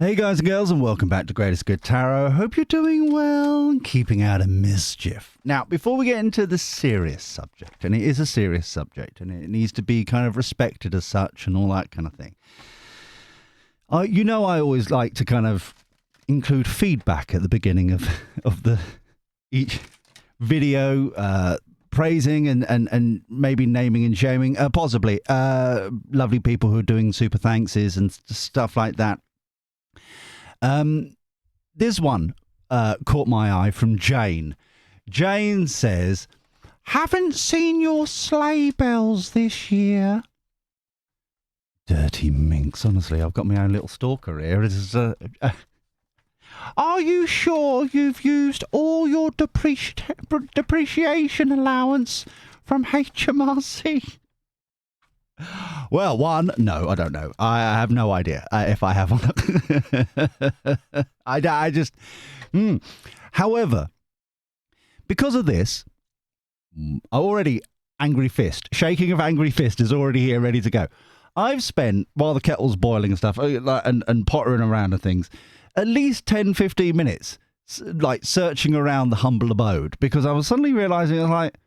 Hey guys and girls, and welcome back to Greatest Good Tarot. Hope you're doing well and keeping out of mischief. Now, before we get into the serious subject, and it is a serious subject, and it needs to be kind of respected as such and all that kind of thing. I always like to kind of include feedback at the beginning of each video, praising and maybe naming and shaming, possibly lovely people who are doing super thankses and stuff like that. This one caught my eye from Jane. Jane says, "Haven't seen your sleigh bells this year." Dirty minx, honestly, I've got my own little stalker here. Are you sure you've used all your depreciation allowance from HMRC? Well, one, no, I don't know. I have no idea if I have or not. I just... However, because of this, already angry fist, shaking of angry fist is already here, ready to go. I've spent, while the kettle's boiling and stuff, and pottering around and things, at least 10, 15 minutes, like searching around the humble abode, because I was suddenly realising, I was like,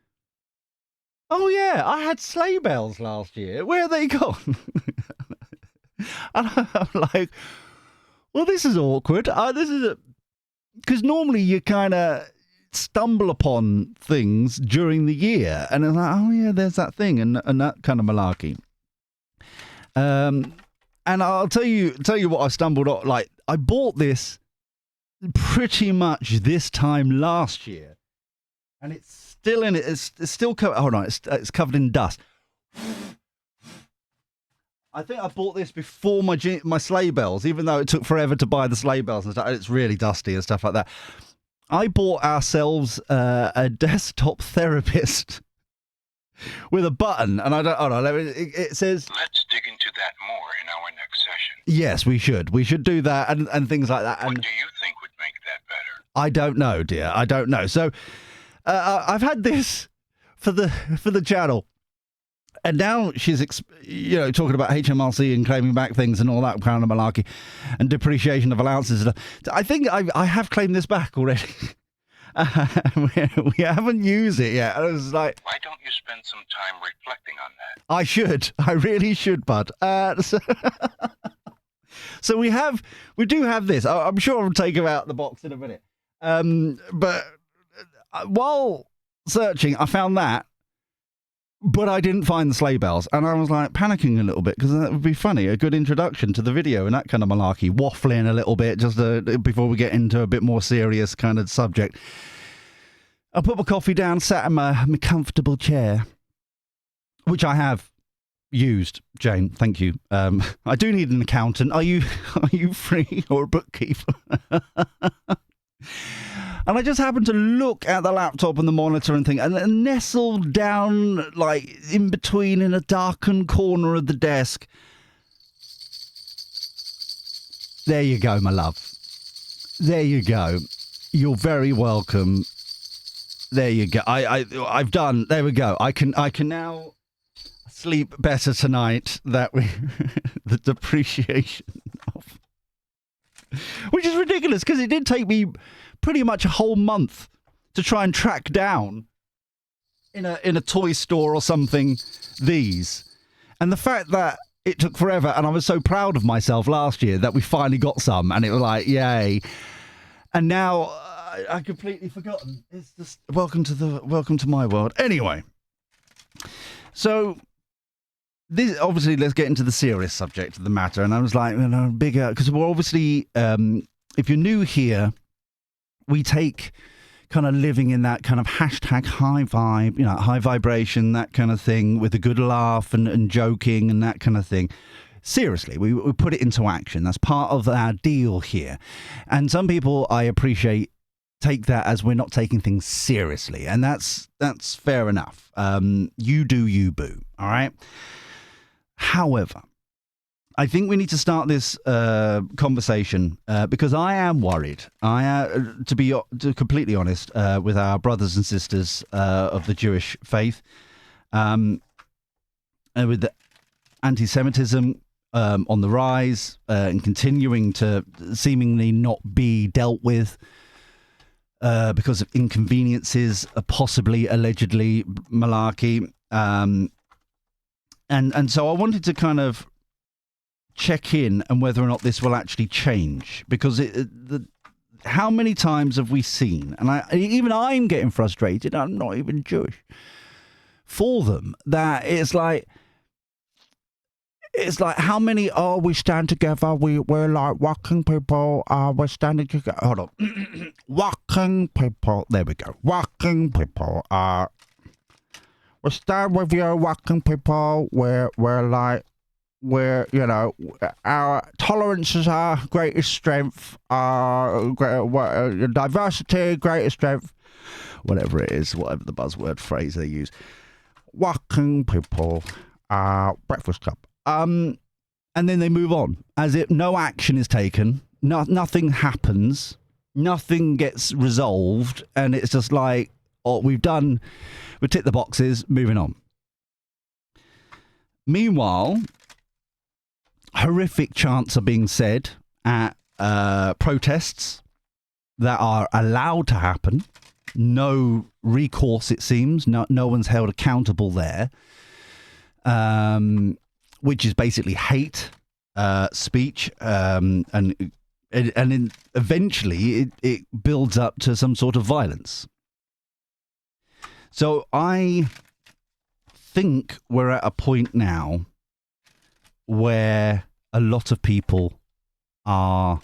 oh yeah, I had sleigh bells last year. Where are they gone? And I'm like, well, this is awkward. Because normally you kind of stumble upon things during the year, and it's like, oh yeah, there's that thing, and that kind of malarkey. And I'll tell you what I stumbled on. Like, I bought this pretty much this time last year, and it's still in it. It's still covered. Hold on, it's covered in dust. I think I bought this before my sleigh bells, even though it took forever to buy the sleigh bells and stuff. It's really dusty and stuff like that. I bought ourselves a desktop therapist with a button, and I don't. Hold on, it says. Let's dig into that more in our next session. Yes, we should. We should do that and things like that. What do you think would make that better? I don't know, dear. I don't know. So. I've had this for the channel, and now she's talking about HMRC and claiming back things and all that kind of malarkey and depreciation of allowances. I think I have claimed this back already. We haven't used it yet. I was like, why don't you spend some time reflecting on that? I should. I really should, bud. So we do have this. I'm sure I'll take her out the box in a minute. But. While searching, I found that, but I didn't find the sleigh bells, and I was like panicking a little bit because that would be funny, a good introduction to the video and that kind of malarkey, waffling a little bit just before we get into a bit more serious kind of subject. I put my coffee down, sat in my comfortable chair, which I have used, Jane. Thank you. I do need an accountant. Are you free, or a bookkeeper? And I just happened to look at the laptop and the monitor and nestled down, like, in between in a darkened corner of the desk. There you go, my love. There you go. You're very welcome. There you go. I've done. There we go. I can now sleep better tonight. The depreciation of... Which is ridiculous, because it did take me pretty much a whole month to try and track down in a toy store or something these. And the fact that it took forever, and I was so proud of myself last year that we finally got some, and it was like, yay. And now I completely forgotten. It's just welcome to my world. Anyway, so this, obviously, let's get into the serious subject of the matter. And I was like, bigger, because we're obviously, if you're new here, we take kind of living in that kind of hashtag high vibe, high vibration, that kind of thing, with a good laugh and joking and that kind of thing. Seriously, we put it into action. That's part of our deal here. And some people, I appreciate, take that as we're not taking things seriously. And that's fair enough. You do you, boo. All right? However, I think we need to start this conversation because I am worried. To be completely honest, with our brothers and sisters of the Jewish faith, with the anti-Semitism on the rise and continuing to seemingly not be dealt with because of inconveniences, possibly, allegedly, malarkey. And so I wanted to kind of check in and whether or not this will actually change, because how many times have we seen, and even I'm getting frustrated, I'm not even Jewish, for them, that it's like how many we stand together, we're like working people, we're standing together, hold on, working people, there we go, working people, we stand with you, working people, we're you know, our tolerance is our greatest strength, diversity, greatest strength, whatever it is, whatever the buzzword phrase they use. Working people, Breakfast Club. And then they move on as if no action is taken, nothing happens, nothing gets resolved, and it's just like, oh, we've ticked the boxes, moving on. Meanwhile, horrific chants are being said at protests that are allowed to happen. No recourse, it seems. No one's held accountable there. Which is basically hate speech, and eventually it builds up to some sort of violence. So I think we're at a point now where a lot of people are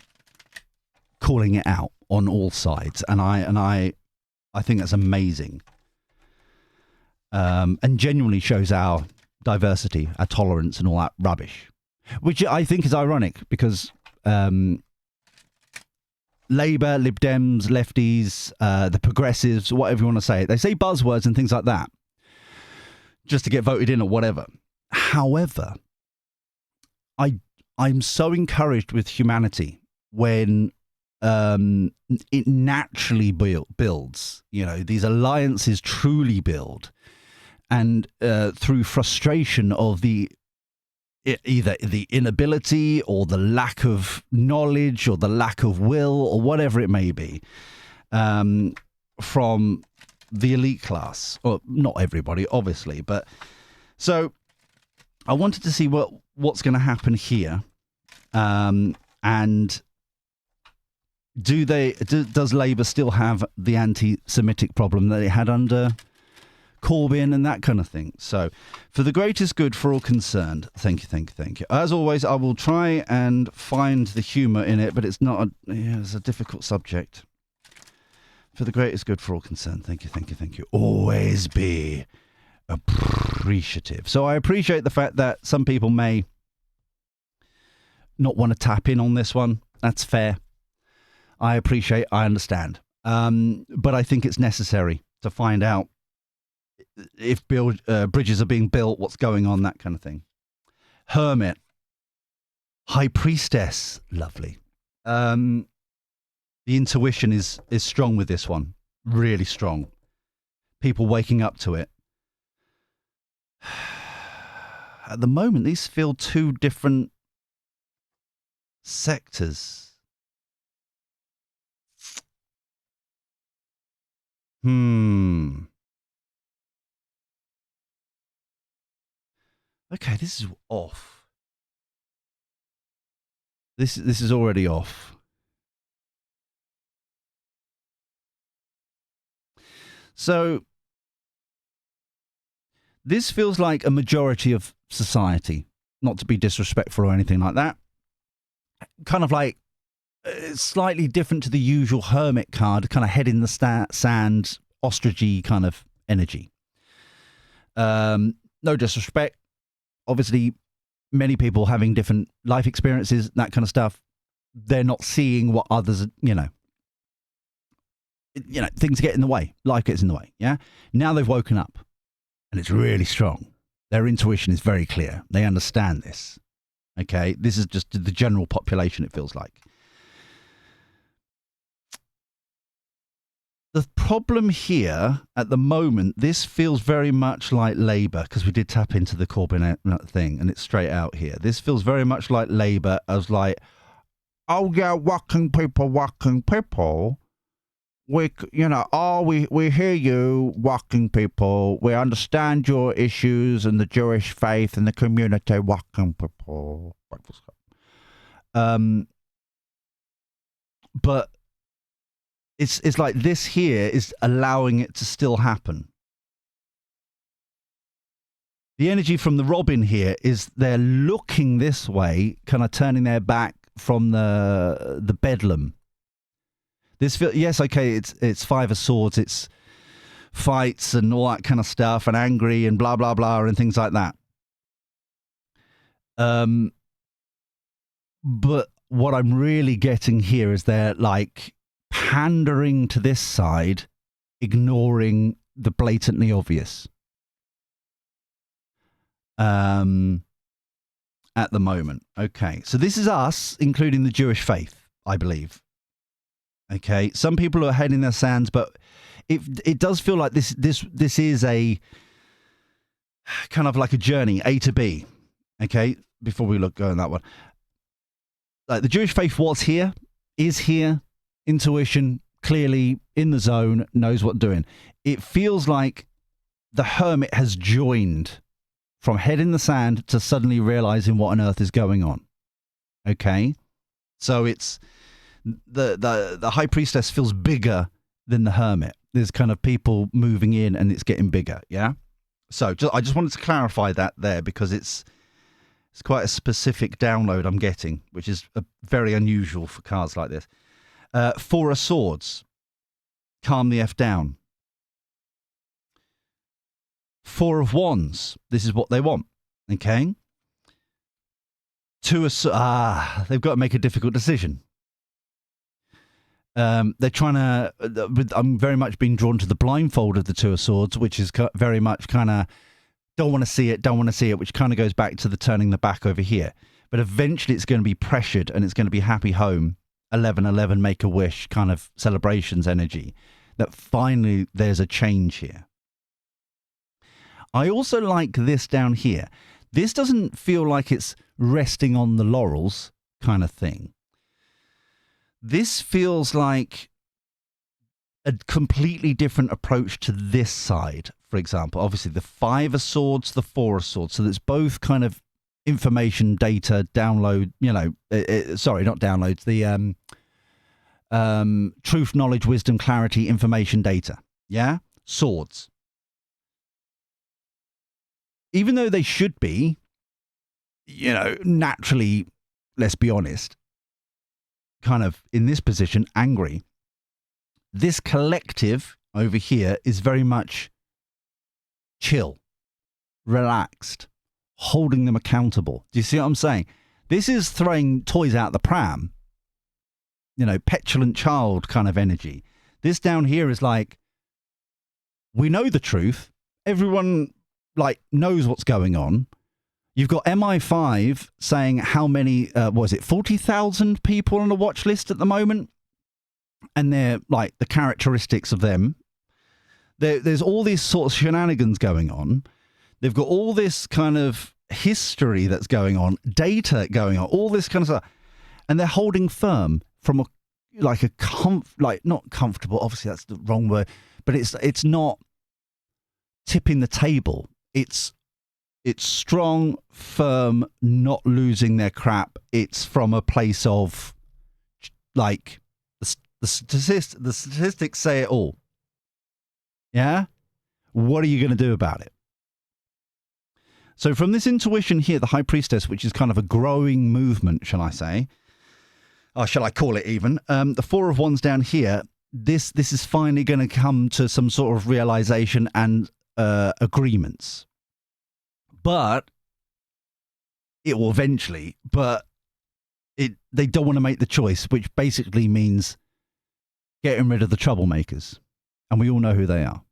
calling it out on all sides, and I think that's amazing, and genuinely shows our diversity, our tolerance, and all that rubbish, which I think is ironic because Labour, Lib Dems, lefties, the progressives, whatever you want to say, they say buzzwords and things like that just to get voted in or whatever. However, I'm so encouraged with humanity when it naturally builds. You know, these alliances truly build, and through frustration of either the inability or the lack of knowledge or the lack of will or whatever it may be, from the elite class, or not everybody, obviously, but so I wanted to see what's going to happen here, and does Labour still have the anti-Semitic problem that it had under Corbyn and that kind of thing? So, for the greatest good for all concerned, thank you. As always, I will try and find the humour in it, but it's not. It's a difficult subject. For the greatest good for all concerned, thank you. Always be appreciative. So I appreciate the fact that some people may not want to tap in on this one. That's fair. I understand. But I think it's necessary to find out if bridges are being built, what's going on, that kind of thing. Hermit. High Priestess. Lovely. The intuition is strong with this one. Really strong. People waking up to it. At the moment, these feel two different sectors. Okay, this is off. This is already off. So this feels like a majority of society, not to be disrespectful or anything like that. Kind of like slightly different to the usual hermit card, kind of head in the sand, ostrichy kind of energy. No disrespect. Obviously, many people having different life experiences, that kind of stuff. They're not seeing what others, things get in the way. Life gets in the way. Yeah. Now they've woken up, and it's really strong. Their intuition is very clear. They understand this. Okay. This is just the general population, it feels like. The problem here at the moment, this feels very much like Labour, because we did tap into the Corbyn thing, and it's straight out here. This feels very much like Labour as like, oh yeah, working people. We hear you, working people. We understand your issues and the Jewish faith and the community, working people. But it's like this here is allowing it to still happen. The energy from the Robin here is they're looking this way, kind of turning their back from the bedlam. Yes, okay, it's Five of Swords, it's fights and all that kind of stuff, and angry and blah blah blah and things like that. But what I'm really getting here is they're like pandering to this side, ignoring the blatantly obvious. At the moment. Okay. So this is us, including the Jewish faith, I believe. Okay. Some people are head in their sands, but it does feel like this is a kind of like a journey, A to B. Okay. Before we go on that one. Like the Jewish faith is here, intuition, clearly in the zone, knows what doing. It feels like the hermit has joined from head in the sand to suddenly realizing what on earth is going on. Okay? So it's the high priestess feels bigger than the hermit. There's kind of people moving in and it's getting bigger, yeah? So I just wanted to clarify that there because it's quite a specific download I'm getting, which is very unusual for cards like this. Four of Swords. Calm the F down. Four of Wands. This is what they want. Okay? Two of Swords. They've got to make a difficult decision. They're trying to... I'm very much being drawn to the blindfold of the Two of Swords, which is very much kind of don't want to see it, which kind of goes back to the turning the back over here. But eventually it's going to be pressured and it's going to be happy home, 11-11, make a wish kind of celebrations energy, that finally there's a change here. I also like this down here. This doesn't feel like it's resting on the laurels kind of thing. This feels like a completely different approach to this side, for example. Obviously, the Five of Swords, the Four of Swords. So there's both kind of information, data, download, sorry, not downloads, the truth, knowledge, wisdom, clarity, information, data. Yeah? Swords. Even though they should be, naturally, let's be honest, kind of in this position, angry. This collective over here is very much chill, relaxed, holding them accountable. Do you see what I'm saying? This is throwing toys out the pram, petulant child kind of energy. This down here is like, we know the truth. Everyone knows what's going on. You've got MI5 saying how many, 40,000 people on the watch list at the moment? And they're like the characteristics of them. There's all these sort of shenanigans going on. They've got all this kind of history that's going on, data going on, all this kind of stuff. And they're holding firm from not comfortable, obviously that's the wrong word, but it's not tipping the table. It's strong, firm, not losing their crap. It's from a place of the statistics say it all. Yeah? What are you going to do about it? So from this intuition here, the High Priestess, which is kind of a growing movement, shall I say, or shall I call it even, the Four of Wands down here, this is finally going to come to some sort of realization and agreements. But it will eventually, they don't want to make the choice, which basically means getting rid of the troublemakers. And we all know who they are.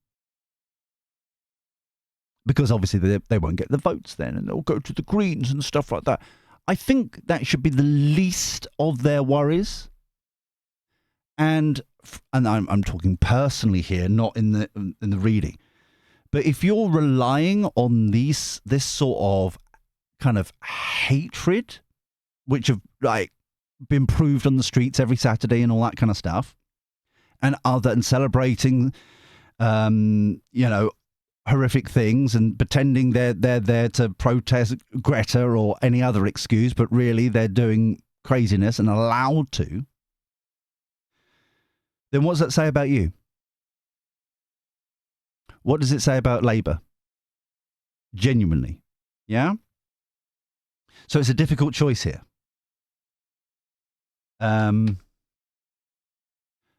Because obviously they won't get the votes then, and they'll go to the Greens and stuff like that. I think that should be the least of their worries. And I'm talking personally here, not in the reading. But if you're relying on this sort of kind of hatred, which have like been proved on the streets every Saturday and all that kind of stuff, and celebrating, horrific things and pretending they're there to protest Greta or any other excuse, but really they're doing craziness and allowed to, then what does that say about you? What does it say about Labour? Genuinely. Yeah? So it's a difficult choice here.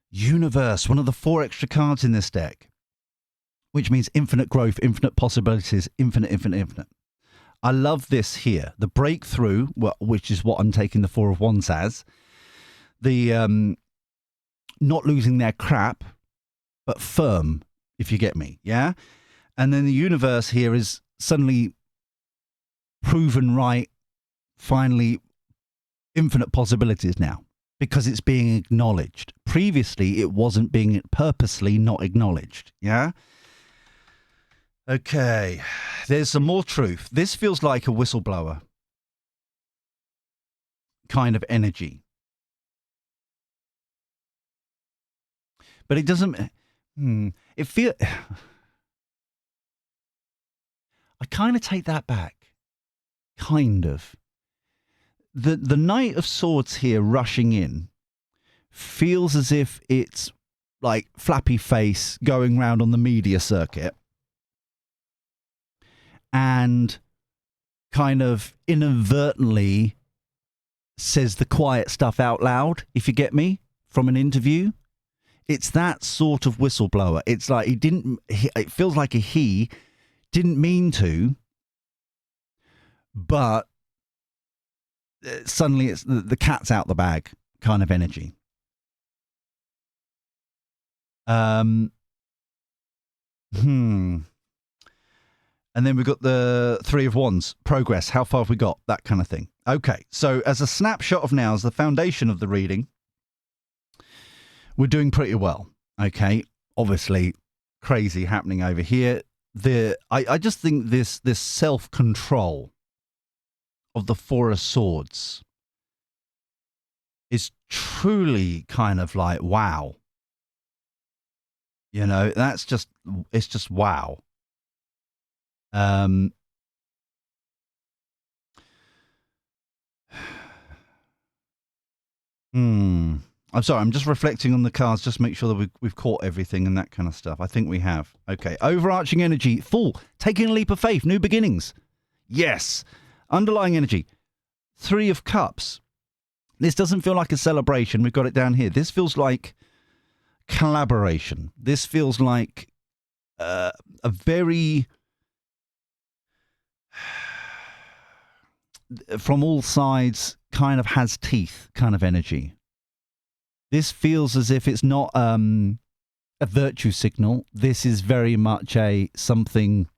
Universe, one of the 4 extra cards in this deck, which means infinite growth, infinite possibilities, infinite. I love this here. The breakthrough, which is what I'm taking the 4 of Wands as. The not losing their crap, but firm, if you get me, yeah? And then the universe here is suddenly proven right, finally infinite possibilities now, because it's being acknowledged. Previously, it wasn't being purposely not acknowledged, yeah? Okay, there's some more truth. This feels like a whistleblower kind of energy. But it doesn't... It feel... I kind of take that back. Kind of. The Knight of Swords here rushing in feels as if it's like flappy face going round on the media circuit and kind of inadvertently says the quiet stuff out loud, if you get me, from an interview. It's that sort of whistleblower. It's like it feels like he didn't mean to, but suddenly it's the cat's out the bag kind of energy. And then we've got the 3 of Wands, progress, how far have we got, that kind of thing. Okay, so as a snapshot of now, as the foundation of the reading, we're doing pretty well. Okay, obviously crazy happening over here. I just think this self-control of the 4 of Swords is truly kind of like, wow. You know, it's just wow. I'm sorry, I'm just reflecting on the cards, just make sure that we've caught everything and that kind of stuff. I think we have. Okay, overarching energy, full, taking a leap of faith, new beginnings. Yes. Underlying energy, 3 of Cups. This doesn't feel like a celebration. We've got it down here. This feels like collaboration. This feels like a very... from all sides, kind of has teeth kind of energy. This feels as if it's not a virtue signal. This is very much a something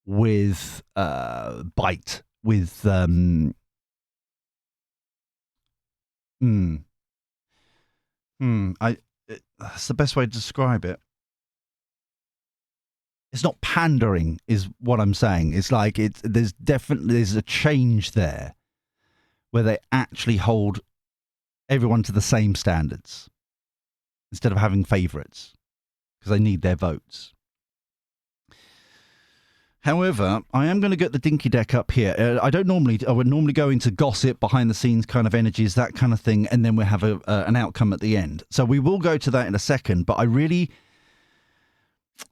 with bite, with that's the best way to describe it. It's not pandering, is what I'm saying. It's like there's a change there where they actually hold everyone to the same standards instead of having favourites because they need their votes. However, I am going to get the dinky deck up here. I would normally go into gossip, behind the scenes kind of energies, that kind of thing, and then we'll have an outcome at the end. So we will go to that in a second, but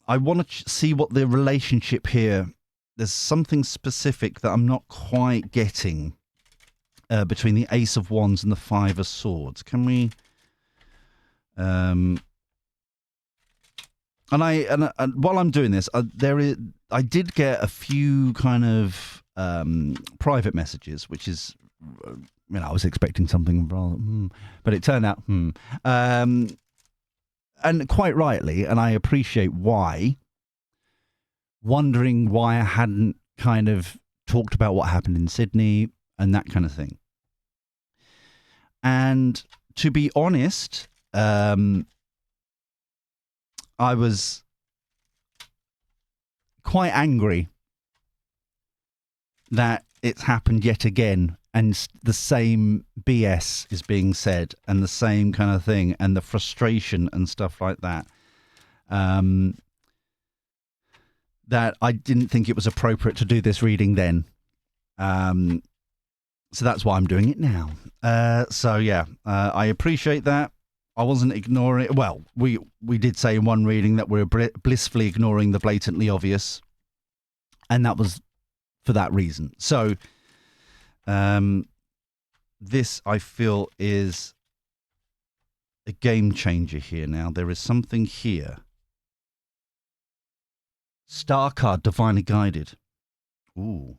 I want to see what the relationship here, there's something specific that I'm not quite getting between the Ace of Wands and the 5 of Swords. Can we... And while I'm doing this, I did get a few kind of private messages, which is, I was expecting something rather, but it turned out, and quite rightly, and I appreciate why, wondering why I hadn't kind of talked about what happened in Sydney and that kind of thing. And to be honest, I was quite angry that it's happened yet again, and the same BS is being said, and the same kind of thing, and the frustration and stuff like that. That I didn't think it was appropriate to do this reading then. So that's why I'm doing it now. I appreciate that. I wasn't ignoring it. Well, we did say in one reading that we're blissfully ignoring the blatantly obvious, and that was for that reason. So this, I feel, is a game changer here now. There is something here. Star card, divinely guided. Ooh.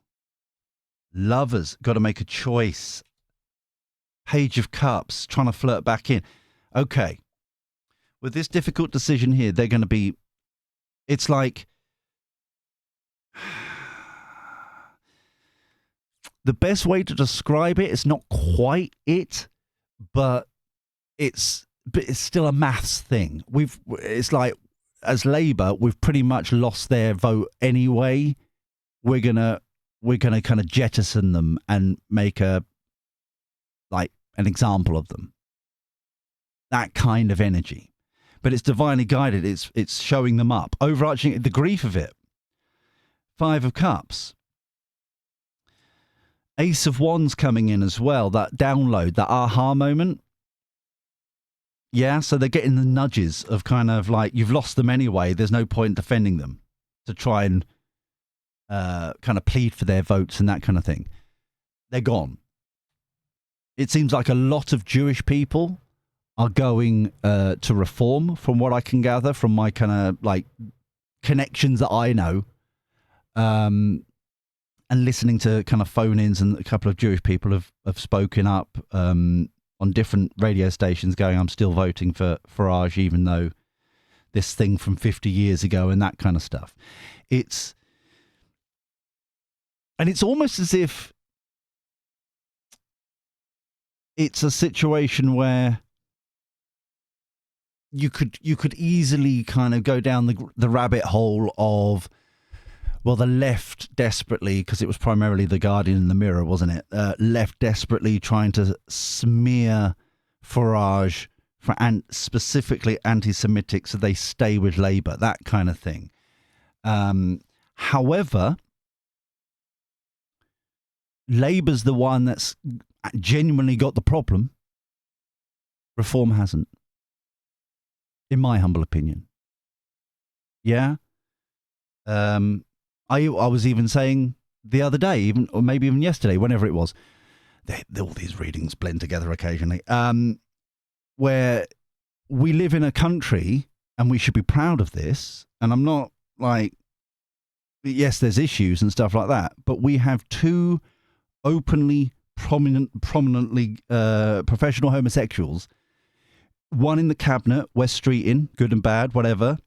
Lovers, got to make a choice. Page of Cups, trying to flirt back in. Okay. With this difficult decision here, they're going to be... It's like... The best way to describe it is not quite it, but it's still a maths thing. It's like, as Labour, we've pretty much lost their vote anyway. We're gonna kind of jettison them and make an example of them. That kind of energy, but it's divinely guided. It's showing them up, overarching the grief of it. 5 of Cups. Ace of Wands coming in as well. That download, that aha moment. Yeah, so they're getting the nudges of kind of like, you've lost them anyway. There's no point defending them, to try and kind of plead for their votes and that kind of thing. They're gone. It seems like a lot of Jewish people are going to reform, from what I can gather from my kind of like connections that I know, and listening to kind of phone-ins, and a couple of Jewish people have spoken up on different radio stations going, I'm still voting for Farage, even though this thing from 50 years ago and that kind of stuff. It's almost as if it's a situation where you could easily kind of go down the rabbit hole of, well, the left desperately, because it was primarily The Guardian and The Mirror, wasn't it? Left desperately trying to smear Farage for specifically anti-Semitic, so they stay with Labour, that kind of thing. However, Labour's the one that's genuinely got the problem. Reform hasn't, in my humble opinion. Yeah. I was even saying the other day, or maybe even yesterday, whenever it was, all these readings blend together occasionally, where we live in a country and we should be proud of this. And I'm not like, yes, there's issues and stuff like that, but we have 2 openly, prominently professional homosexuals. One in the cabinet, West Streeting, good and bad, whatever.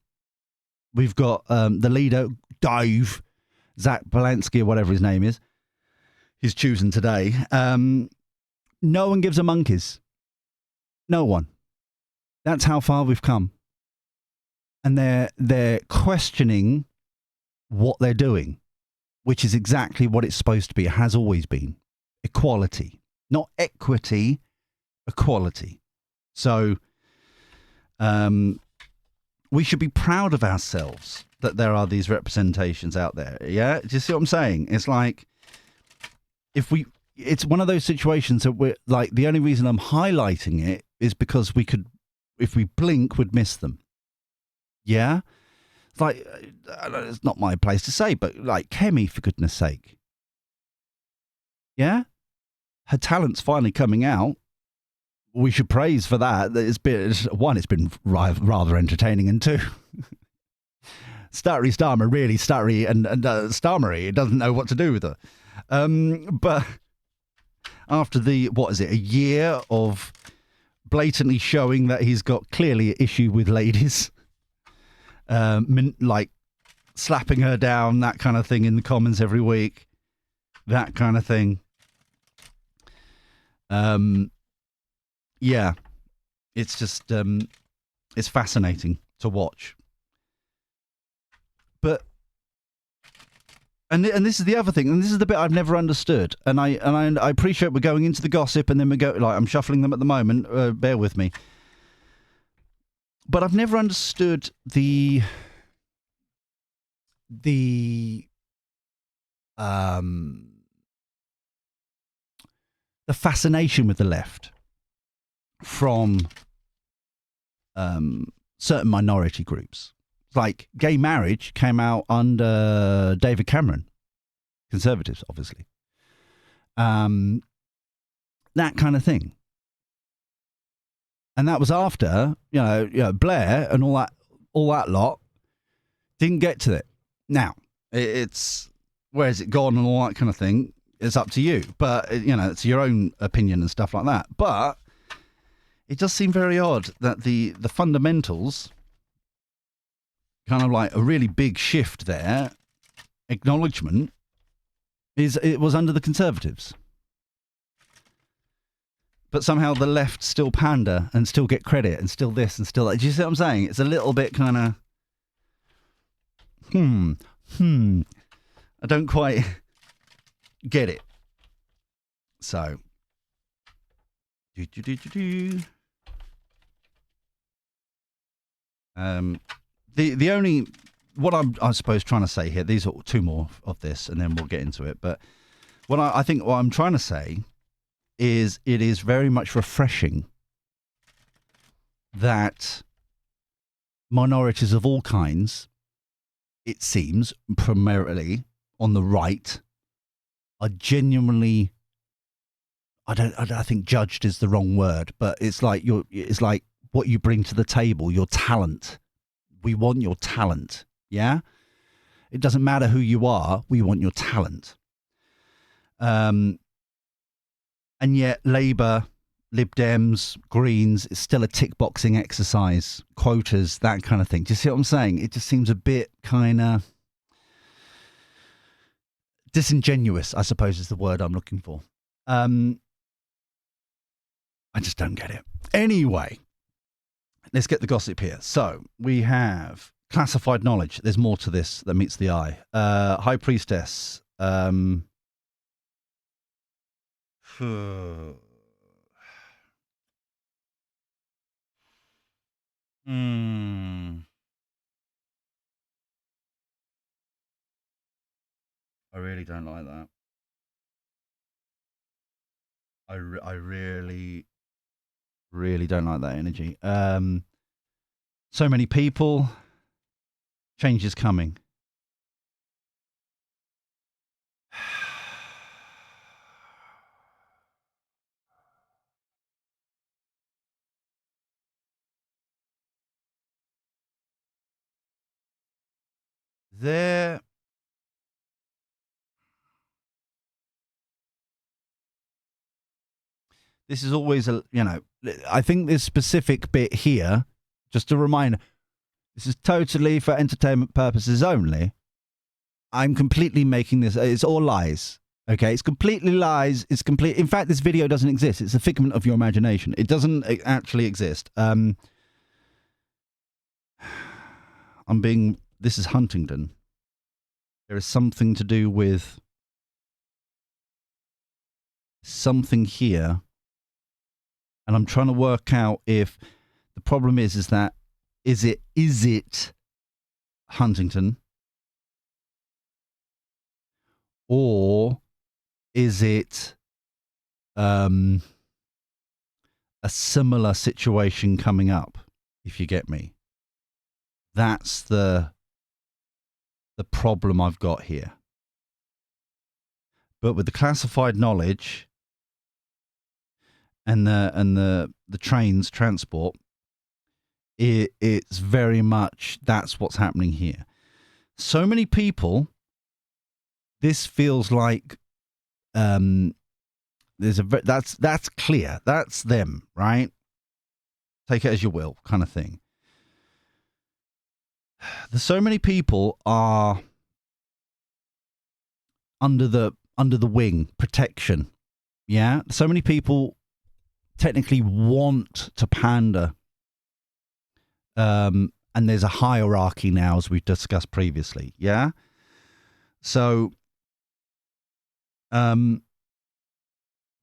We've got the leader, Dave, Zach Balansky, or whatever his name is. He's choosing today. No one gives a monkeys. No one. That's how far we've come. And they're questioning what they're doing, which is exactly what it's supposed to be. It has always been. Equality. Not equity, equality. So we should be proud of ourselves that there are these representations out there. Yeah? Do you see what I'm saying? It's like, it's one of those situations that we're like, the only reason I'm highlighting it is because we could, if we blink, would miss them. Yeah? It's like, it's not my place to say, but like Kemi, for goodness sake. Yeah? Her talent's finally coming out. We should praise for that. It's been rather entertaining, and 2, Starmer, really stuttery and Starmery. It doesn't know what to do with her. But after a year of blatantly showing that he's got clearly an issue with ladies, like slapping her down, that kind of thing in the comments every week, that kind of thing. Yeah. It's just it's fascinating to watch. But and this is the other thing, and this is the bit I've never understood. And I appreciate we're going into the gossip, and then we go like I'm shuffling them at the moment. Bear with me. But I've never understood the fascination with the left from certain minority groups. Like gay marriage came out under David Cameron, Conservatives, obviously. That kind of thing. And that was after, Blair and all that lot didn't get to it. Now, it's where has it gone and all that kind of thing. It's up to you. But, it's your own opinion and stuff like that. But it does seem very odd that the fundamentals, kind of like a really big shift there, acknowledgement, it was under the Conservatives. But somehow the left still pander and still get credit and still this and still that. Do you see what I'm saying? It's a little bit kind of, I don't quite get it. So, the only, what I suppose trying to say here, these are two more of this and then we'll get into it. But I think what I'm trying to say is it is very much refreshing that minorities of all kinds, it seems, primarily on the right, are genuinely, I think judged is the wrong word, but it's like what you bring to the table, your talent. We want your talent, yeah? It doesn't matter who you are, we want your talent. And yet Labour, Lib Dems, Greens, it's still a tick-boxing exercise, quotas, that kind of thing. Do you see what I'm saying? It just seems a bit kind of disingenuous, I suppose is the word I'm looking for. I just don't get it. Anyway, let's get the gossip here. So we have classified knowledge. There's more to this that meets the eye. High Priestess. I really don't like that. I really, really don't like that energy. So many people. Change is coming. This is always I think this specific bit here, just a reminder, this is totally for entertainment purposes only. I'm completely making this, it's all lies. Okay, it's completely lies. It's complete. In fact, this video doesn't exist. It's a figment of your imagination. It doesn't actually exist. This is Huntingdon. There is something to do with something here. And I'm trying to work out if the problem is that, is it Huntington? Or is it a similar situation coming up, if you get me? That's the problem I've got here. But with the classified knowledge and the trains transport, it's very much that's what's happening here. So many people. This feels like that's clear. That's them, right? Take it as you will, kind of thing. There's so many people are under the wing, protection. Yeah, so many people technically want to pander. And there's a hierarchy now, as we've discussed previously. Yeah. So,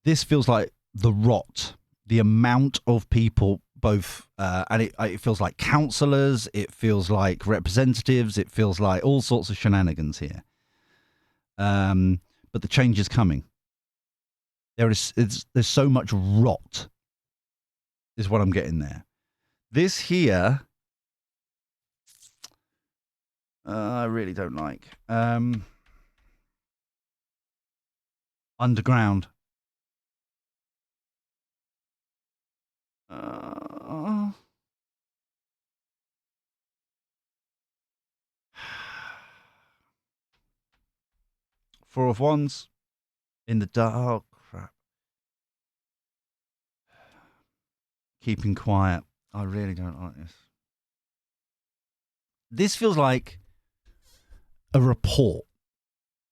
this feels like the rot, the amount of people, both, and it feels like councillors, it feels like representatives, it feels like all sorts of shenanigans here. But the change is coming. There's so much rot, is what I'm getting there. This here, I really don't like. Underground. Four of Wands in the dark. Oh, crap. Keeping quiet. I really don't like this. This feels like a report,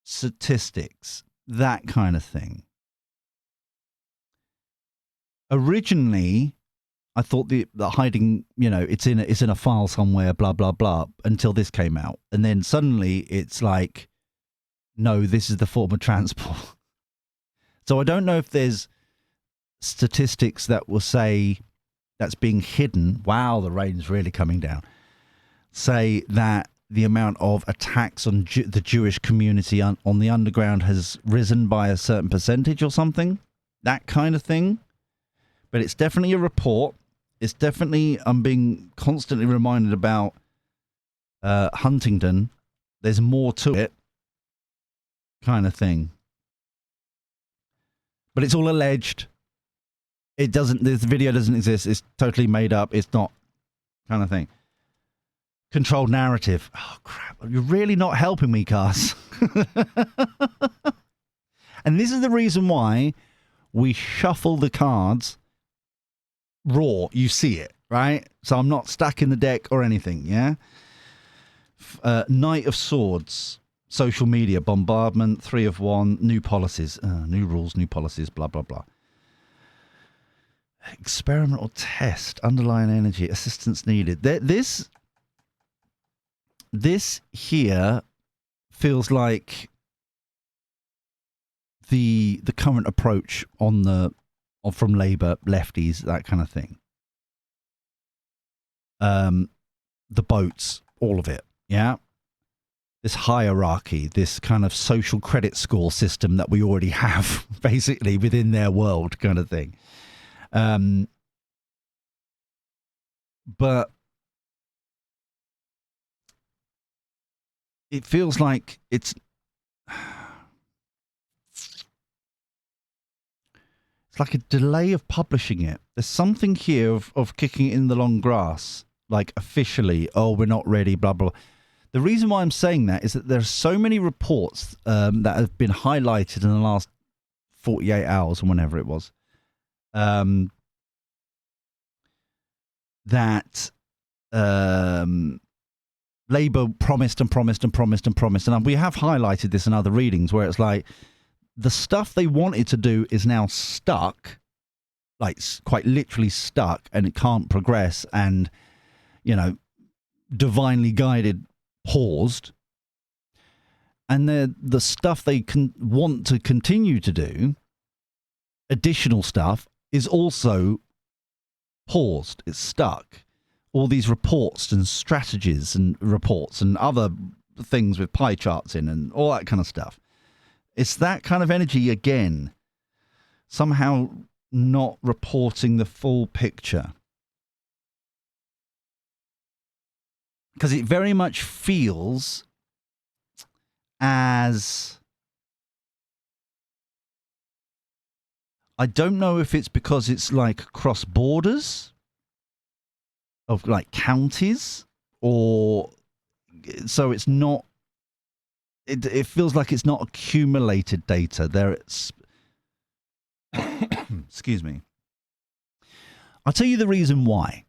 statistics, that kind of thing. Originally, I thought the hiding, it's in a file somewhere, blah blah blah, until this came out, and then suddenly it's like, no, this is the form of transport. So I don't know if there's statistics that will say that's being hidden. Wow, the rain's really coming down. Say that the amount of attacks on the Jewish community on the underground has risen by a certain percentage or something, that kind of thing. But it's definitely a report. It's definitely, I'm being constantly reminded about Huntington. There's more to it, kind of thing. But it's all alleged. This video doesn't exist. It's totally made up. It's not, kind of thing. Controlled narrative. Oh, crap. You're really not helping me, Cars. And this is the reason why we shuffle the cards raw. You see it, right? So I'm not stacking the deck or anything, yeah? Knight of Swords. Social media. Bombardment. Three of Wands. New policies. New rules, new policies, blah, blah, blah. Experimental test. Underlying energy. Assistance needed. This here feels like the current approach from Labour, lefties, that kind of thing. The boats, all of it, yeah? This hierarchy, this kind of social credit score system that we already have, basically, within their world kind of thing. But it feels like it's like a delay of publishing it. There's something here of kicking it in the long grass, like officially, oh, we're not ready, blah, blah, blah. The reason why I'm saying that is that there's so many reports that have been highlighted in the last 48 hours or whenever it was, that Labour promised and promised and promised and promised. And we have highlighted this in other readings where it's like the stuff they wanted to do is now stuck, like quite literally stuck, and it can't progress and, divinely guided, paused. And the stuff they want to continue to do, additional stuff, is also paused. It's stuck. All these reports and strategies and reports and other things with pie charts in and all that kind of stuff. It's that kind of energy again, somehow not reporting the full picture. Because it very much feels as, I don't know if it's because it's like cross borders of like counties, or so it's not, it feels like it's not accumulated data there. It's excuse me. I'll tell you the reason why,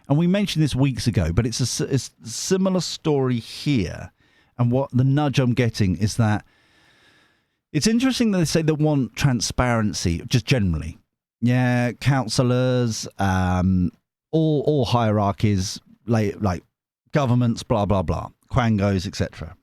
and we mentioned this weeks ago, but it's a similar story here. And what the nudge I'm getting is that it's interesting that they say they want transparency, just generally. Yeah, councillors, all hierarchies, like governments, blah blah blah, quangos, etc.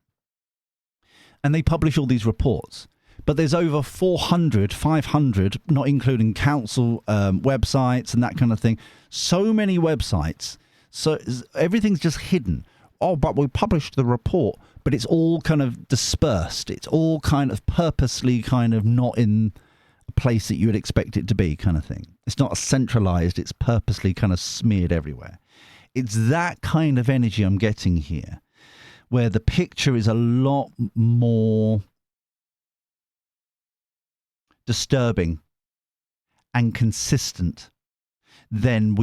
And they publish all these reports. But there's over 400, 500, not including council websites and that kind of thing. So many websites. So everything's just hidden. Oh, but we published the report, but it's all kind of dispersed. It's all kind of purposely kind of not in a place that you would expect it to be, kind of thing. It's not centralized. It's purposely kind of smeared everywhere. It's that kind of energy I'm getting here, where the picture is a lot more disturbing and consistent than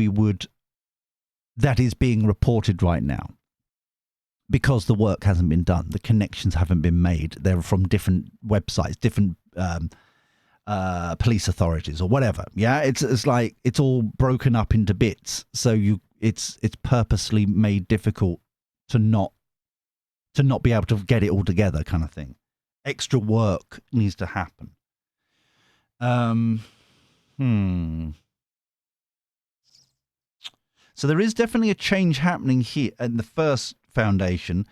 that is being reported right now, because the work hasn't been done, the connections haven't been made. They're from different websites, different police authorities or whatever. Yeah, it's like it's all broken up into bits, so it's purposely made difficult to not be able to get it all together, kind of thing. Extra work needs to happen. So there is definitely a change happening here in the first foundation,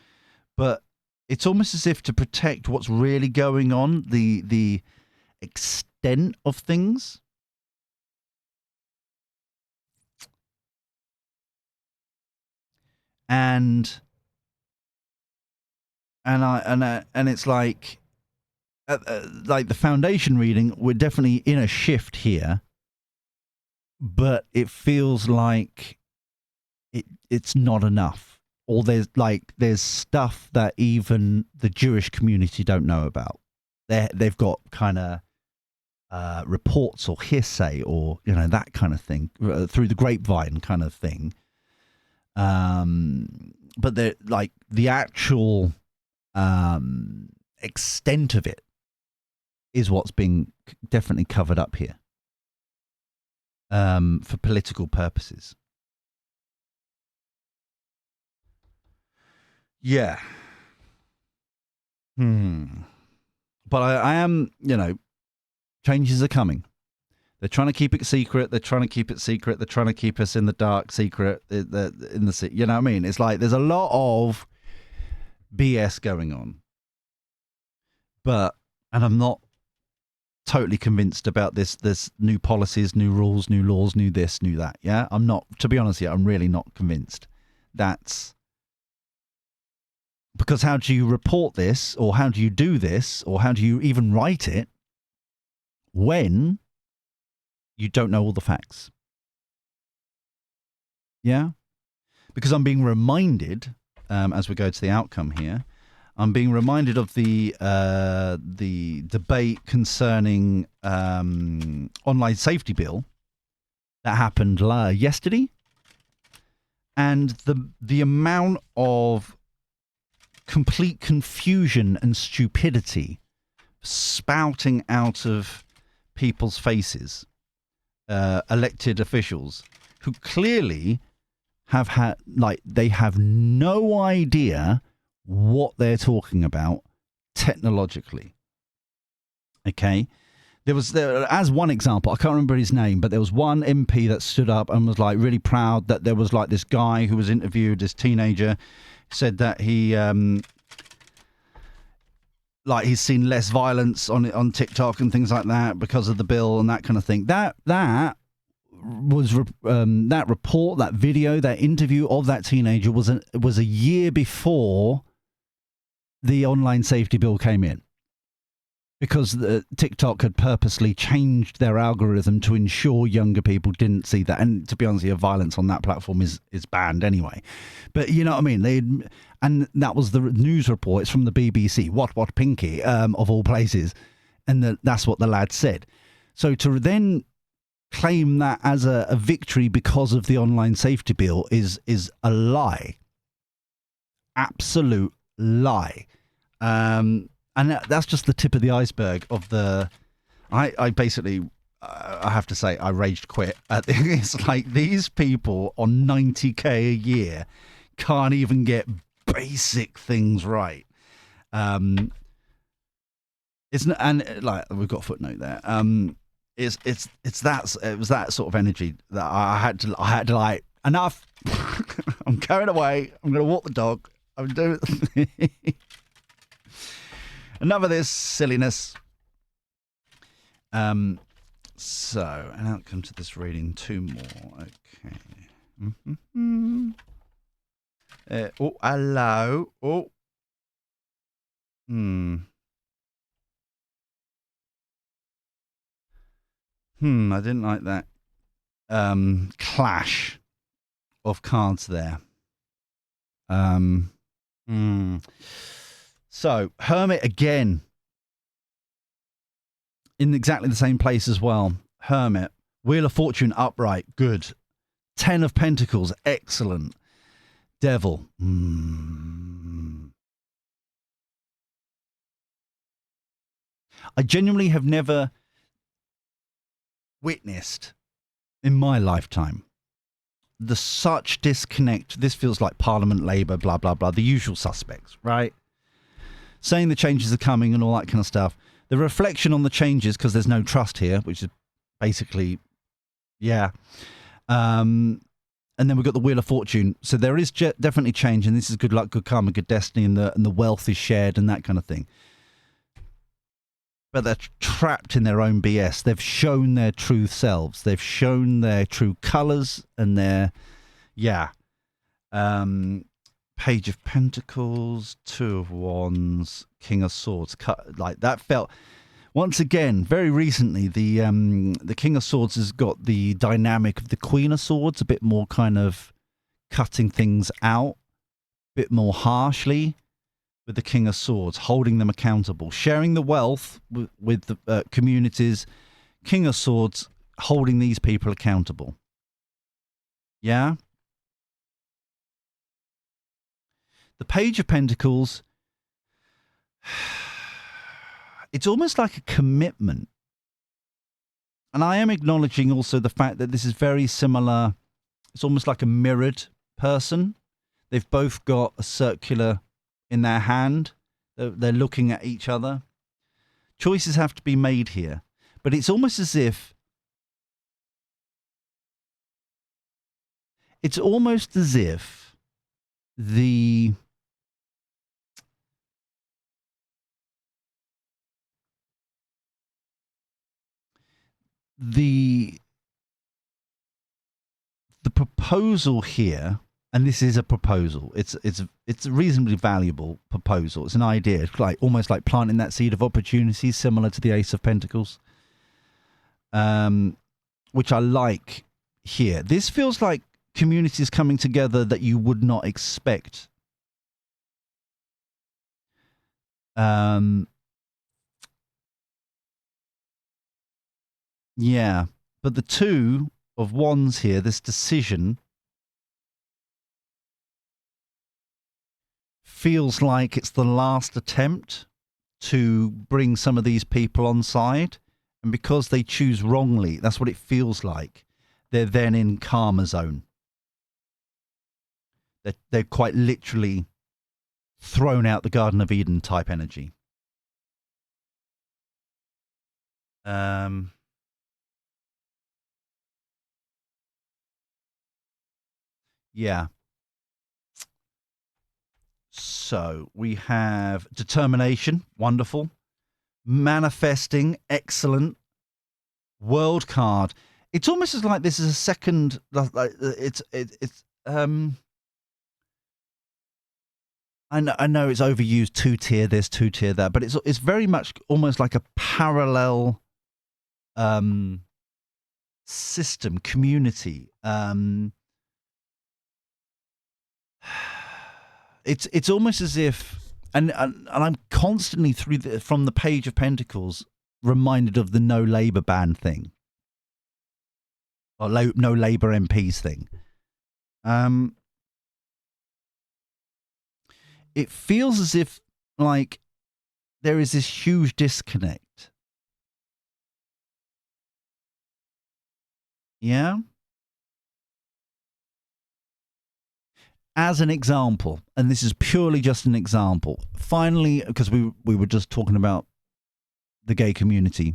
but it's almost as if to protect what's really going on, the extent of things. And it's like the foundation reading, we're definitely in a shift here, but it feels like it's not enough, or there's stuff that even the Jewish community don't know about. They've got kind of reports or hearsay or that kind of thing through the grapevine kind of thing, but they're like the actual extent of it is what's being definitely covered up here for political purposes. Yeah. But I am, changes are coming. They're trying to keep it secret. They're trying to keep it secret. They're trying to keep us in the dark, secret. You know what I mean? It's like there's a lot of BS going on. And I'm not totally convinced about this new policies, new rules, new laws, new this, new that. Yeah, I'm not. To be honest, I'm really not convinced. That's because how do you report this, or how do you do this, or how do you even write it when you don't know all the facts? Yeah, because I'm being reminded as we go to the outcome here. I'm being reminded of the debate concerning online safety bill that happened yesterday, and the amount of complete confusion and stupidity spouting out of people's faces, elected officials who clearly they have no idea what they're talking about technologically. Okay, as one example, I can't remember his name, but there was one MP that stood up and was like really proud that there was like this guy who was interviewed, this teenager, said that he he's seen less violence on TikTok and things like that because of the bill and that kind of thing. That was that report, that video, that interview of that teenager was a year before the online safety bill came in, because TikTok had purposely changed their algorithm to ensure younger people didn't see that. And to be honest, violence on that platform is banned anyway. But you know what I mean? And that was the news report. It's from the BBC. What Pinky, of all places. And that's what the lad said. So to then claim that as a victory because of the online safety bill is a lie. Absolute lie. And that's just the tip of the iceberg of the. I basically, I have to say, I raged quit. It's like these people on 90k a year can't even get basic things right. It's not, and like we've got a footnote there. it was that sort of energy that I had to like, enough. I'm going away. I'm going to walk the dog. I'm doing enough of this silliness. So, an outcome to this reading, 2 more. Okay. Mm-hmm. Oh, hello. Oh. I didn't like that clash of cards there. So, Hermit again. In exactly the same place as well. Hermit. Wheel of Fortune upright. Good. 10 of Pentacles. Excellent. Devil. I genuinely have never witnessed in my lifetime the such disconnect. This feels like Parliament, Labour, blah, blah, blah. The usual suspects, right? Saying the changes are coming and all that kind of stuff. The reflection on the changes, because there's no trust here, which is basically, yeah. And then we've got the Wheel of Fortune. So there is definitely change, and this is good luck, good karma, good destiny, and the wealth is shared and that kind of thing. But they're trapped in their own BS. They've shown their true selves. They've shown their true colours and their, yeah. Page of Pentacles, 2 of Wands, King of Swords. Like that felt, once again, very recently, the King of Swords has got the dynamic of the Queen of Swords, a bit more kind of cutting things out, a bit more harshly, with the King of Swords, holding them accountable, sharing the wealth with the communities. King of Swords, holding these people accountable. Yeah? The Page of Pentacles, it's almost like a commitment. And I am acknowledging also the fact that this is very similar. It's almost like a mirrored person. They've both got a circular in their hand. They're looking at each other. Choices have to be made here. But it's almost as if the proposal here, and this is a proposal. It's a reasonably valuable proposal. It's an idea. It's like almost like planting that seed of opportunity, similar to the Ace of Pentacles, which I like here. This feels like communities coming together that you would not expect. Yeah, but the 2 of Wands here, this decision, feels like it's the last attempt to bring some of these people on side. And because they choose wrongly, that's what it feels like. They're then in karma zone. They're quite literally thrown out the Garden of Eden type energy. Yeah. So we have determination, wonderful. Manifesting, excellent. World card. It's almost as like this is a second. Like it's. I know it's overused. 2-tier this, 2-tier that, but it's very much almost like a parallel system, community. It's almost as if, and I'm constantly from the Page of Pentacles reminded of the no Labour ban thing, or no Labour MPs thing. It feels as if like there is this huge disconnect. Yeah. As an example, and this is purely just an example, finally, because we were just talking about the gay community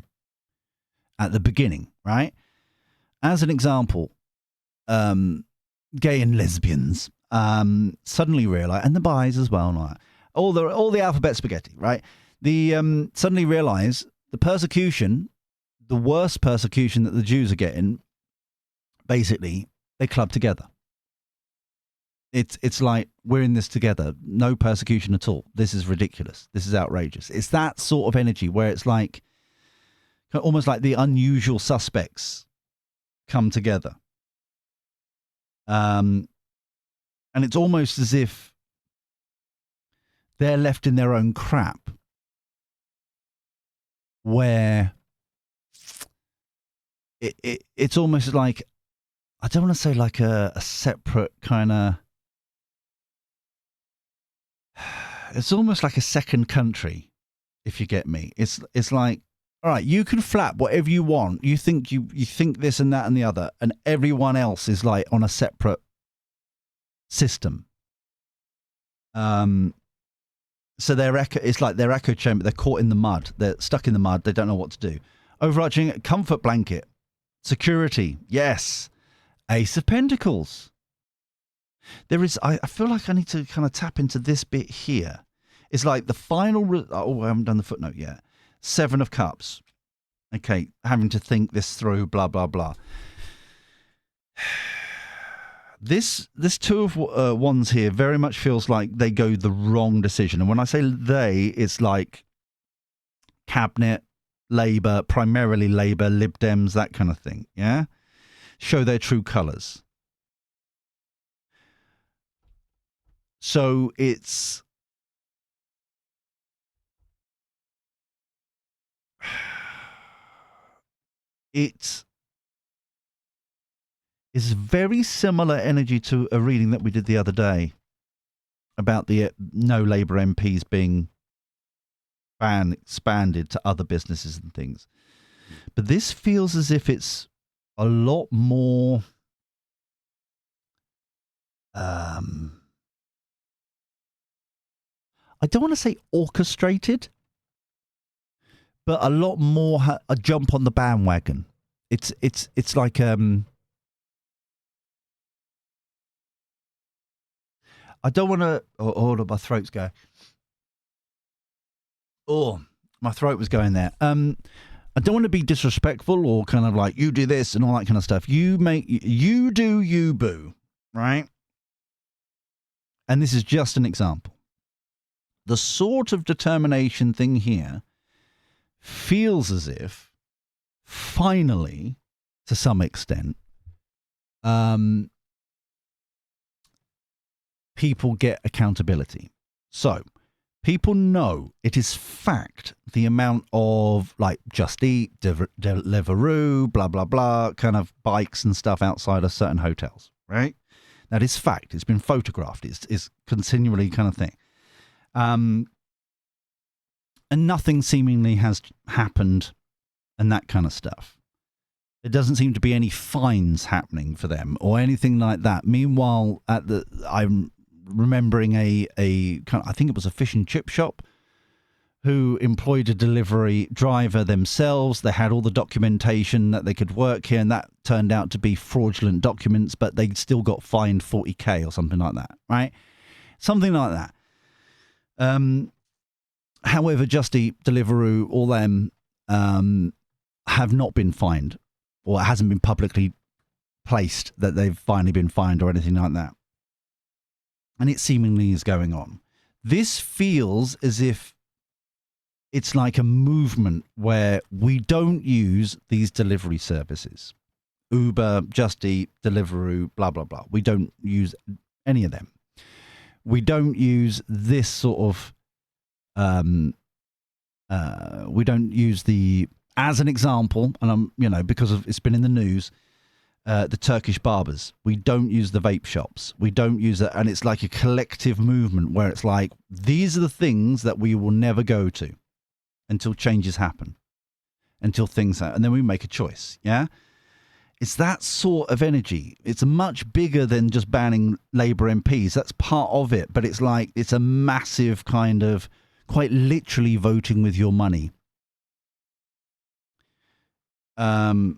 at the beginning, right? As an example, gay and lesbians suddenly realise, and the bis as well, and all the alphabet spaghetti, right? The suddenly realise the persecution, the worst persecution that the Jews are getting, basically they club together. It's like, we're in this together. No persecution at all. This is ridiculous. This is outrageous. It's that sort of energy where it's like almost like the unusual suspects come together. And it's almost as if they're left in their own crap, where it's almost like, I don't want to say like a separate kind of, it's almost like a second country, if you get me. It's like, all right, you can flap whatever you want. You think this and that and the other, and everyone else is like on a separate system. So it's like their echo chamber. They're caught in the mud. They're stuck in the mud. They don't know what to do. Overarching comfort blanket, security. Yes, Ace of Pentacles. There is. I feel like I need to kind of tap into this bit here. It's like the final. I haven't done the footnote yet. 7 of Cups. Okay, having to think this through. Blah blah blah. This 2 of Wands here very much feels like they go the wrong decision. And when I say they, it's like Cabinet, Labour, primarily Labour, Lib Dems, that kind of thing. Yeah, show their true colours. So it's is very similar energy to a reading that we did the other day about the no Labour MPs being expanded to other businesses and things. But this feels as if it's a lot more I don't want to say orchestrated, but a lot more a jump on the bandwagon. It's like I don't want to. Oh, my throat's going. Oh, my throat was going there. I don't want to be disrespectful or kind of like, you do this and all that kind of stuff. You do you, boo, right? And this is just an example. The sort of determination thing here feels as if, finally, to some extent, people get accountability. So, people know it is fact the amount of like Just Eat, Deliveroo, blah, blah, blah, kind of bikes and stuff outside of certain hotels, right? That is fact. It's been photographed. It's continually kind of thing. And nothing seemingly has happened and that kind of stuff. There doesn't seem to be any fines happening for them or anything like that. Meanwhile, I'm remembering a kind of, I think it was a fish and chip shop who employed a delivery driver themselves. They had all the documentation that they could work here, and that turned out to be fraudulent documents, but they still got fined 40k or something like that, right? Something like that. However, Just Eat, Deliveroo, all them have not been fined, or it hasn't been publicly placed that they've finally been fined or anything like that. And it seemingly is going on. This feels as if it's like a movement where we don't use these delivery services. Uber, Just Eat, Deliveroo, blah, blah, blah. We don't use any of them. We don't use this sort of, we don't use as an example, and because it's been in the news, the Turkish barbers. We don't use the vape shops. We don't use it. And it's like a collective movement where it's like, these are the things that we will never go to until changes happen, until things happen. And then we make a choice. Yeah. It's that sort of energy. It's much bigger than just banning Labour MPs. That's part of it. But it's like, it's a massive kind of, quite literally voting with your money. It's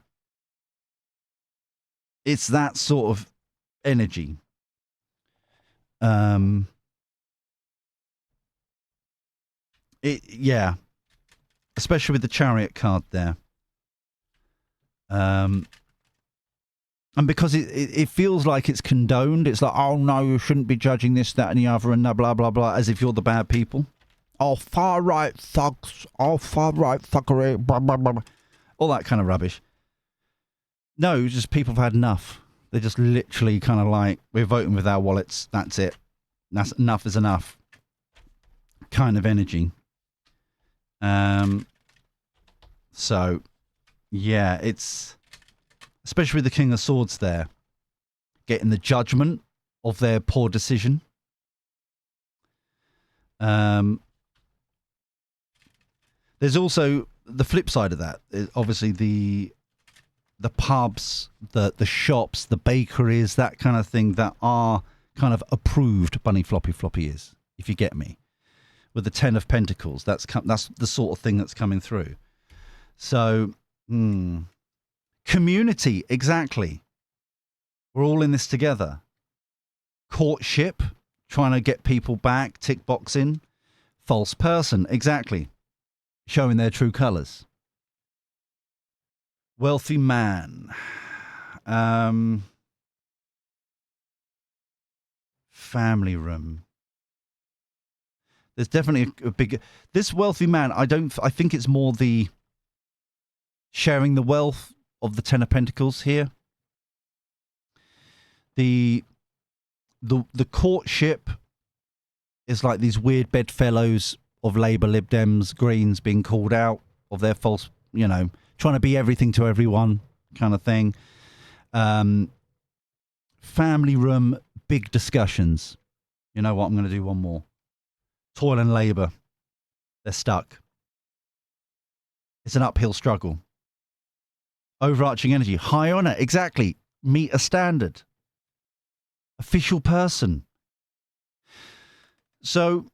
that sort of energy. Yeah, especially with the Chariot card there. And because it feels like it's condoned. It's like, oh no, you shouldn't be judging this, that, and the other, and blah blah blah, as if you're the bad people. Oh, far right thugs. Oh, far right fuckery. Blah blah blah. All that kind of rubbish. No, just people have had enough. They're just literally kind of like, we're voting with our wallets. That's it. That's enough is enough. Kind of energy. So, yeah, it's especially with the King of Swords there, getting the judgment of their poor decision. There's also the flip side of that. Obviously, the pubs, the shops, the bakeries, that kind of thing that are kind of approved bunny floppy is, if you get me. With the 10 of Pentacles, that's the sort of thing that's coming through. So, community, exactly. We're all in this together. Courtship, trying to get people back, tick boxing. False person, exactly. Showing their true colours. Wealthy man. Family room. There's definitely a big... This wealthy man, I think it's more the sharing the wealth of the 10 of Pentacles here. The courtship is like these weird bedfellows of Labour, Lib Dems, Greens being called out of their false, trying to be everything to everyone kind of thing. Family room, big discussions. You know what? I'm going to do one more. Toil and labour. They're stuck. It's an uphill struggle. Overarching energy. High honour. Exactly. Meet a standard. Official person. So,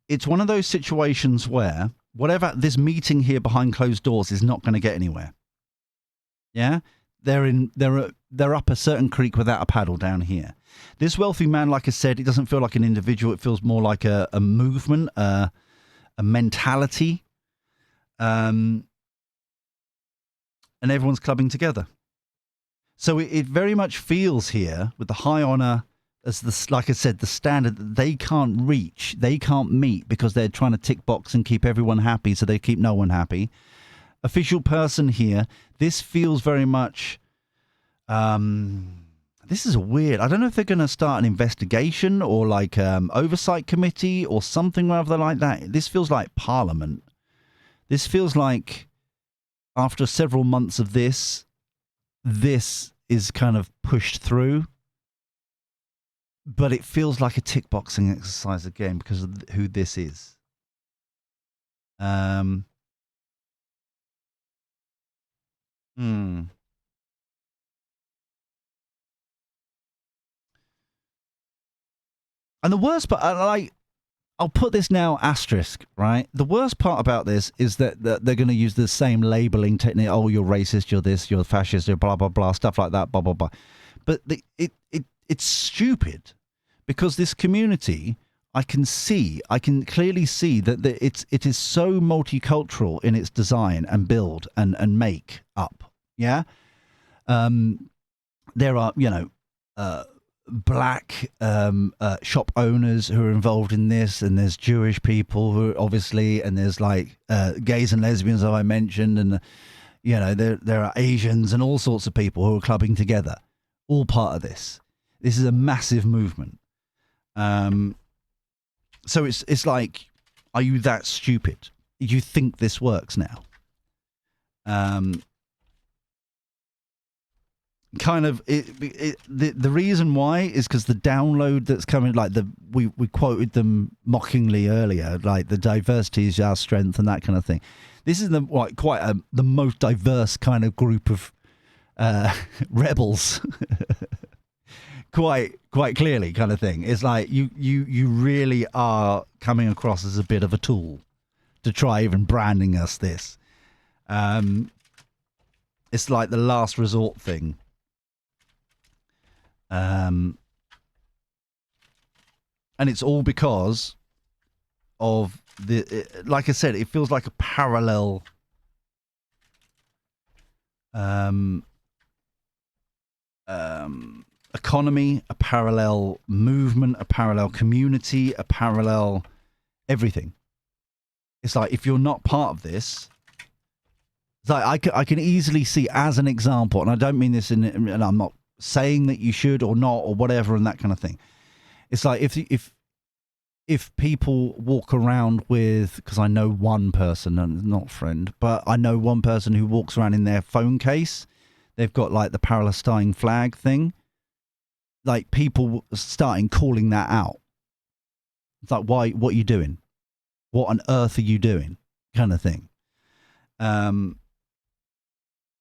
it's one of those situations where whatever this meeting here behind closed doors is not going to get anywhere. Yeah? They're up a certain creek without a paddle down here. This wealthy man, like I said, it doesn't feel like an individual. It feels more like a movement, a mentality. And everyone's clubbing together. So it very much feels here with the high honour as like I said, the standard that they can't reach, they can't meet because they're trying to tick box and keep everyone happy, so they keep no one happy. Official person here. This feels very much. This is weird. I don't know if they're going to start an investigation or like oversight committee or something rather like that. This feels like Parliament. This feels like after several months of this is kind of pushed through. But it feels like a tick boxing exercise again because of who this is. And the worst part, I'll put this now asterisk, right? The worst part about this is that they're going to use the same labeling technique. Oh, you're racist, you're this, you're fascist, you're blah, blah, blah, stuff like that, blah, blah, blah. But it's stupid because this community, I can clearly see that it is so multicultural in its design and build and make up. Yeah. There are, black shop owners who are involved in this, and there's Jewish people who obviously, and there's like gays and lesbians, as I mentioned, and there are Asians and all sorts of people who are clubbing together, all part of this. This is a massive movement. So it's like, are you that stupid? You think this works now? Kind of the reason why is because the download that's coming, like we quoted them mockingly earlier, like the diversity is our strength and that kind of thing. This is the most diverse kind of group of rebels, quite clearly, kind of thing. It's like you really are coming across as a bit of a tool to try even branding us this. It's like the last resort thing. And it's all because of like I said, it feels like a parallel economy, a parallel movement, a parallel community, a parallel everything. It's like, if you're not part of this, it's like I can easily see, as an example, and I don't mean this and I'm not saying that you should or not or whatever and that kind of thing. It's like if people walk around with, because I know one person, and not friend, but I know one person who walks around in their phone case. They've got like the Palestine flag thing. Like, people starting calling that out. It's like, why? What are you doing? What on earth are you doing? Kind of thing. And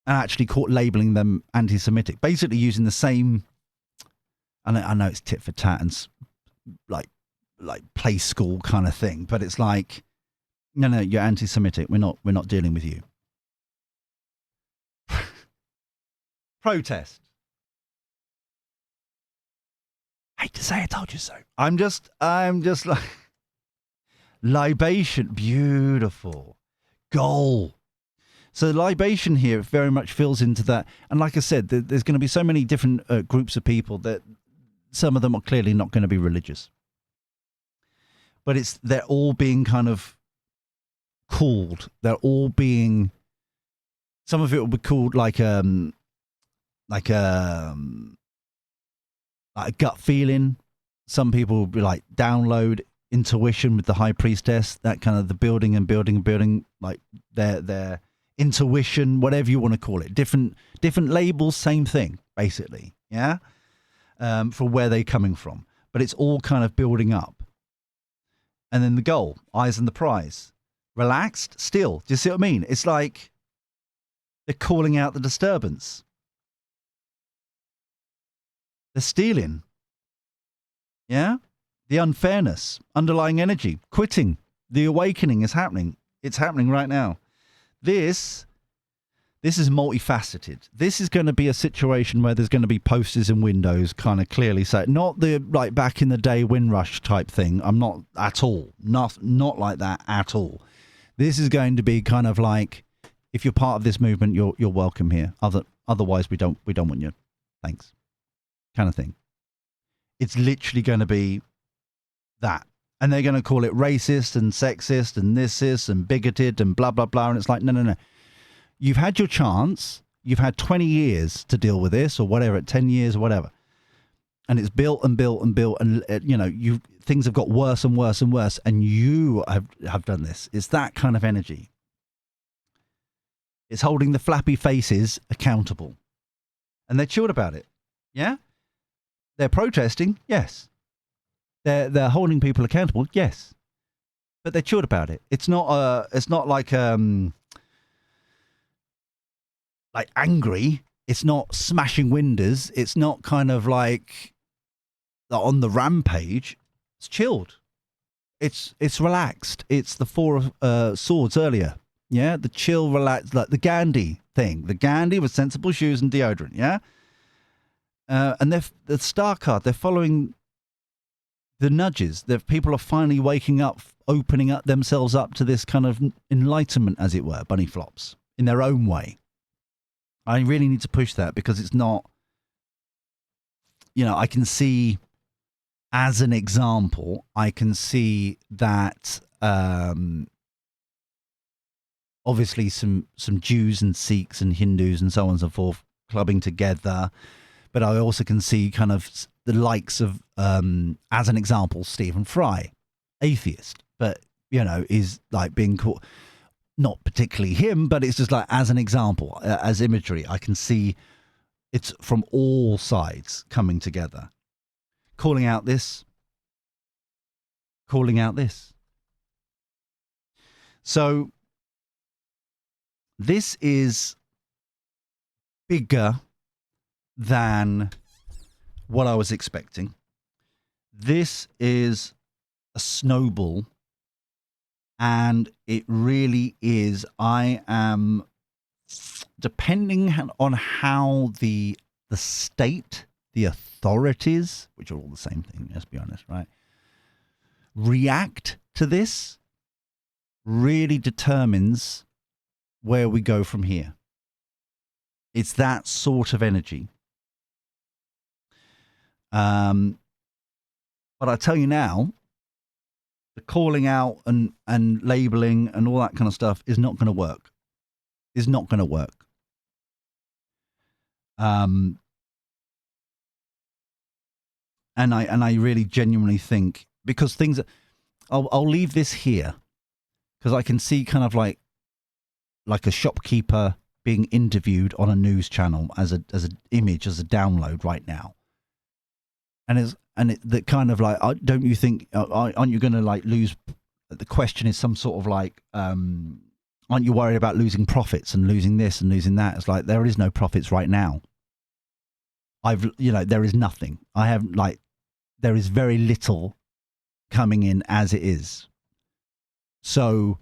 actually labeling them anti-Semitic, basically using the same. I know it's tit for tat and like play school kind of thing, but it's like, no, you're anti-Semitic. We're not dealing with you. Protest. Hate to say I told you so. I'm just like, libation, beautiful. Goal. So libation here very much fills into that. And like I said, there's going to be so many different groups of people that some of them are clearly not going to be religious. But they're all being kind of called. They're all being, some of it will be called like a gut feeling. Some people will be like download, intuition with the high priestess, that kind of the building, like their intuition, whatever you want to call it. Different labels, same thing, basically. Yeah. For where they're coming from. But it's all kind of building up. And then the goal, eyes on the prize. Relaxed, still. Do you see what I mean? It's like they're calling out the disturbance. They're stealing. Yeah? The unfairness, underlying energy, quitting. The awakening is happening. It's happening right now. This is multifaceted. This is going to be a situation where there's going to be posters in windows kind of clearly say, not the like back in the day Windrush type thing. I'm not at all. Not like that at all. This is going to be kind of like, if you're part of this movement, you're welcome here. Otherwise we don't want you. Thanks. Kind of thing. It's literally going to be that. And they're going to call it racist and sexist and this and bigoted and blah, blah, blah. And it's like, no. You've had your chance. You've had 20 years to deal with this, or whatever, 10 years or whatever. And it's built and built and built. And, things have got worse and worse and worse. And you have done this. It's that kind of energy. It's holding the flappy faces accountable. And they're chilled about it. Yeah? They're protesting. Yes. They're holding people accountable. Yes. But they're chilled about it. It's not like angry. It's not smashing windows. It's not kind of like on the rampage. It's chilled. It's relaxed. It's the Four of Swords earlier. Yeah, the chill, relax, like the Gandhi thing. The Gandhi with sensible shoes and deodorant. Yeah, and the star card. They're following the nudges. People are finally waking up, opening up themselves up to this kind of enlightenment, as it were. Bunny flops in their own way. I really need to push that, because it's not, I can see, as an example, I can see that obviously some Jews and Sikhs and Hindus and so on and so forth clubbing together. But I also can see kind of the likes of, as an example, Stephen Fry, atheist, but, is like being caught. Not particularly him, but it's just like, as an example, as imagery, I can see it's from all sides coming together. Calling out this. So this is bigger than what I was expecting. This is a snowball, And it really is. I am, depending on how the state, the authorities, which are all the same thing, let's be honest, right, react to this, really determines where we go from here. It's that sort of energy. But I tell you now, the calling out and labeling and all that kind of stuff is not going to work. Is not going to work. And I really genuinely think, because things, I'll leave this here, because I can see kind of like a shopkeeper being interviewed on a news channel as an image, as a download right now. And that kind of like, don't you think, aren't you going to like lose? The question is some sort of like, aren't you worried about losing profits and losing this and losing that? It's like, there is no profits right now. There is nothing. There is very little coming in as it is. So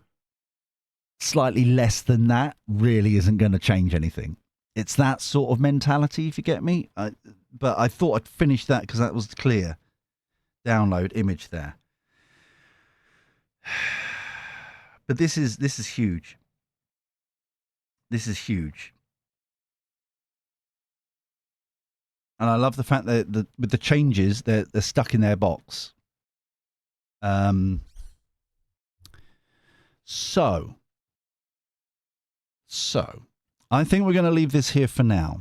slightly less than that really isn't going to change anything. It's that sort of mentality, if you get me. But I thought I'd finish that because that was clear. Download image there. But this is huge. This is huge. And I love the fact that with the changes, they're stuck in their box. So I think we're going to leave this here for now.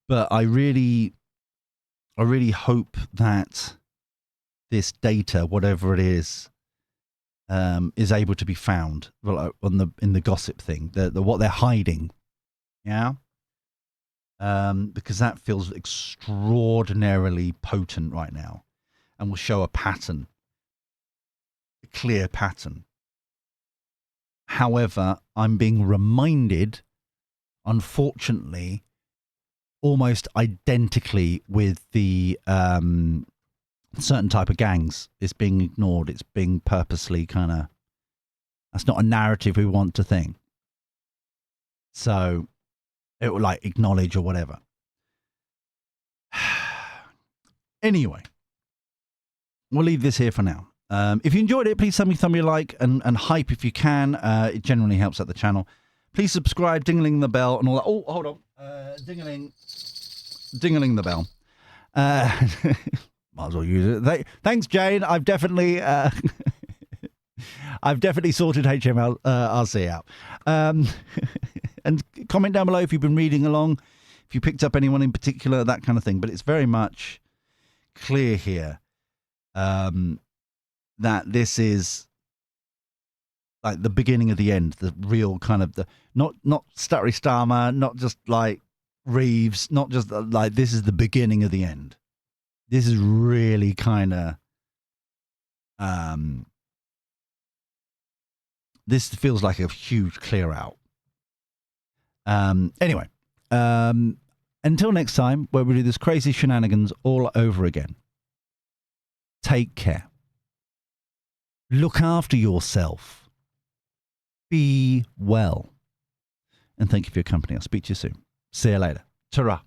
But I really hope that this data, whatever it is able to be found in the gossip thing, the what they're hiding, yeah. Because that feels extraordinarily potent right now, and will show a pattern, a clear pattern. However, I'm being reminded, unfortunately, almost identically with the certain type of gangs. It's being ignored. It's being purposely kind of, that's not a narrative we want to think. So it will like acknowledge or whatever. Anyway, we'll leave this here for now. If you enjoyed it, please send me thumb your like and hype if you can. It generally helps out the channel. Please subscribe, dingling the bell and all that. Oh, hold on. Dingling the bell. Might as well use it. Thanks, Jane. I've definitely sorted HMRC out. And comment down below if you've been reading along, if you picked up anyone in particular, that kind of thing. But it's very much clear here that this is like the beginning of the end, the real kind of not Stuttery Starmer, not just like Reeves, not just like, this is the beginning of the end. This is really kind of, this feels like a huge clear out. Anyway, until next time, where we do this crazy shenanigans all over again. Take care. Look after yourself. Be well. And thank you for your company. I'll speak to you soon. See you later. Ta-ra.